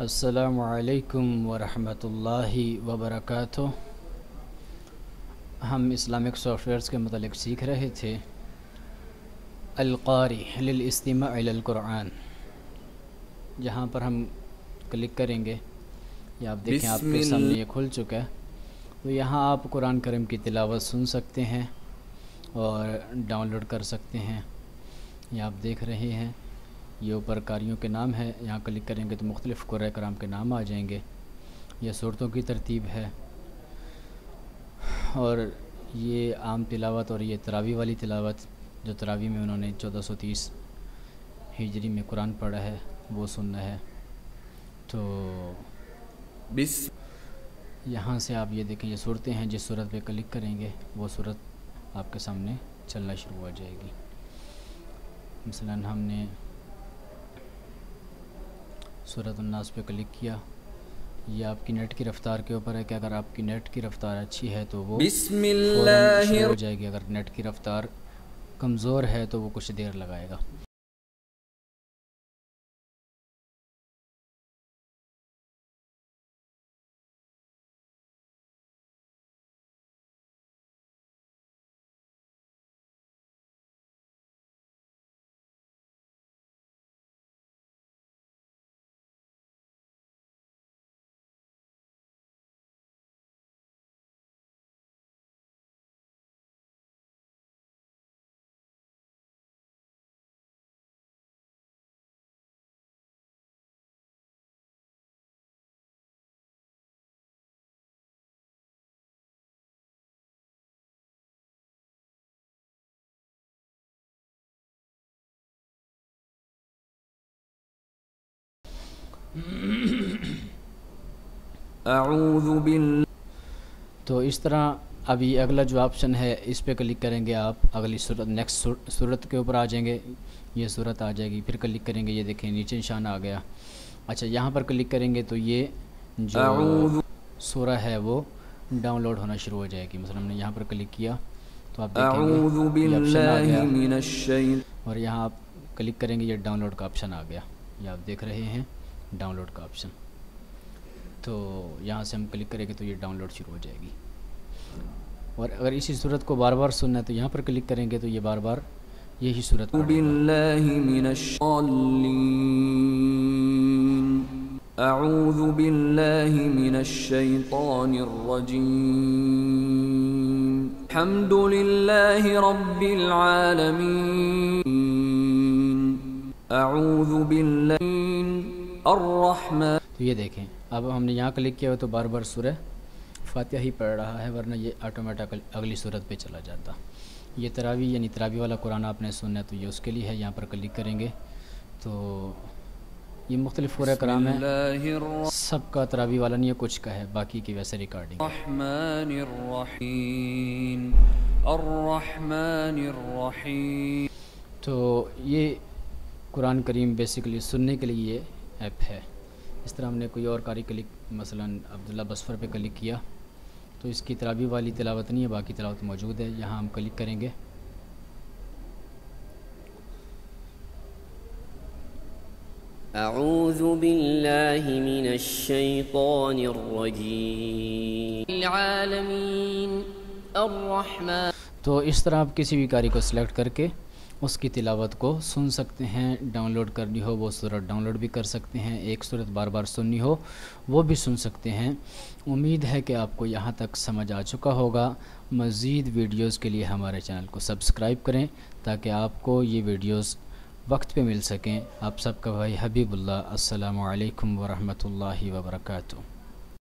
السلام علیکم ورحمۃ اللہ وبرکاتہ۔ ہم اسلامک سافٹویئرس کے متعلق سیکھ رہے تھے القاري للاستماع الى القرآن، جہاں پر ہم کلک کریں گے یہ آپ دیکھیں آپ کے سامنے یہ کھل چکا ہے، تو یہاں آپ قرآن کریم کی تلاوت سن سکتے ہیں اور ڈاؤن لوڈ کر سکتے ہیں۔ یہ آپ دیکھ رہے ہیں یہ اوپر قاریوں کے نام ہے، یہاں کلک کریں گے تو مختلف قرآن کرام کے نام آ جائیں گے، یہ صورتوں کی ترتیب ہے، اور یہ عام تلاوت اور یہ تراویح والی تلاوت جو تراویح میں انہوں نے 1430 ہجری میں قرآن پڑھا ہے وہ سننا ہے۔ تو یہاں سے آپ یہ دیکھیں یہ صورتیں ہیں، جس صورت پہ کلک کریں گے وہ صورت آپ کے سامنے چلنا شروع ہو جائے گی۔ مثلا ہم نے سورۃ الناس پہ کلک کیا، یہ آپ کی نیٹ کی رفتار کے اوپر ہے کہ اگر آپ کی نیٹ کی رفتار اچھی ہے تو وہ فوراً شروع ہو جائے گی، اگر نیٹ کی رفتار کمزور ہے تو وہ کچھ دیر لگائے گا۔ تو اس طرح ابھی اگلا جو آپشن ہے اس پہ کلک کریں گے آپ، اگلی صورت نیکسٹ صورت کے اوپر آ جائیں گے، یہ صورت آ جائے گی، پھر کلک کریں گے، یہ دیکھیں نیچے نشان آ گیا۔ اچھا یہاں پر کلک کریں گے تو یہ جو سورہ ہے وہ ڈاؤن لوڈ ہونا شروع ہو جائے گی۔ مثلا ہم نے یہاں پر کلک کیا تو آپ دیکھیں گے یہ آپشن آ گیا، اور یہاں آپ کلک کریں گے یہ ڈاؤن لوڈ کا آپشن آ گیا، یہ آپ دیکھ رہے ہیں ڈاؤن لوڈ کا آپشن۔ تو یہاں سے ہم کلک کریں گے تو یہ ڈاؤن لوڈ شروع ہو جائے گی، اور اگر اسی صورت کو بار بار سننا ہے تو یہاں پر کلک کریں گے تو یہ بار بار یہی صورت پڑھے گا۔ اعوذ باللہ من الشیطان الرجیم، الحمد للہ رب العالمین، اعوذ باللہ الرحمن۔ تو یہ دیکھیں اب ہم نے یہاں کلک کیا ہو تو بار بار سورہ فاتحہ ہی پڑھ رہا ہے، ورنہ یہ آٹومیٹک اگلی صورت پہ چلا جاتا۔ یہ تراویح یعنی تراویح والا قرآن آپ نے سننا ہے تو یہ اس کے لیے ہے، یہاں پر کلک کریں گے تو یہ مختلف قرآن کرام ہے، سب کا تراویح والا نہیں ہے، کچھ کا ہے، باقی کی ویسے ریکارڈنگ ہے۔ الرحمن الرحیم، الرحمن الرحیم۔ تو یہ قرآن کریم بیسیکلی سننے کے لیے یہ ایپ ہے۔ اس طرح ہم نے کوئی اور قاری کلک مثلا عبداللہ بصفر پہ کلک کیا تو اس کی تراویح والی تلاوت نہیں ہے، باقی تلاوت موجود ہے، یہاں ہم کلک کریں گے۔ اعوذ باللہ من الشیطان الرجیم، العالمین الرحمن۔ تو اس طرح آپ کسی بھی قاری کو سلیکٹ کر کے اس کی تلاوت کو سن سکتے ہیں، ڈاؤن لوڈ کرنی ہو وہ صورت ڈاؤن لوڈ بھی کر سکتے ہیں، ایک صورت بار بار سننی ہو وہ بھی سن سکتے ہیں۔ امید ہے کہ آپ کو یہاں تک سمجھ آ چکا ہوگا۔ مزید ویڈیوز کے لیے ہمارے چینل کو سبسکرائب کریں تاکہ آپ کو یہ ویڈیوز وقت پہ مل سکیں۔ آپ سب کا بھائی حبیب اللہ، السلام علیکم ورحمۃ اللہ وبرکاتہ۔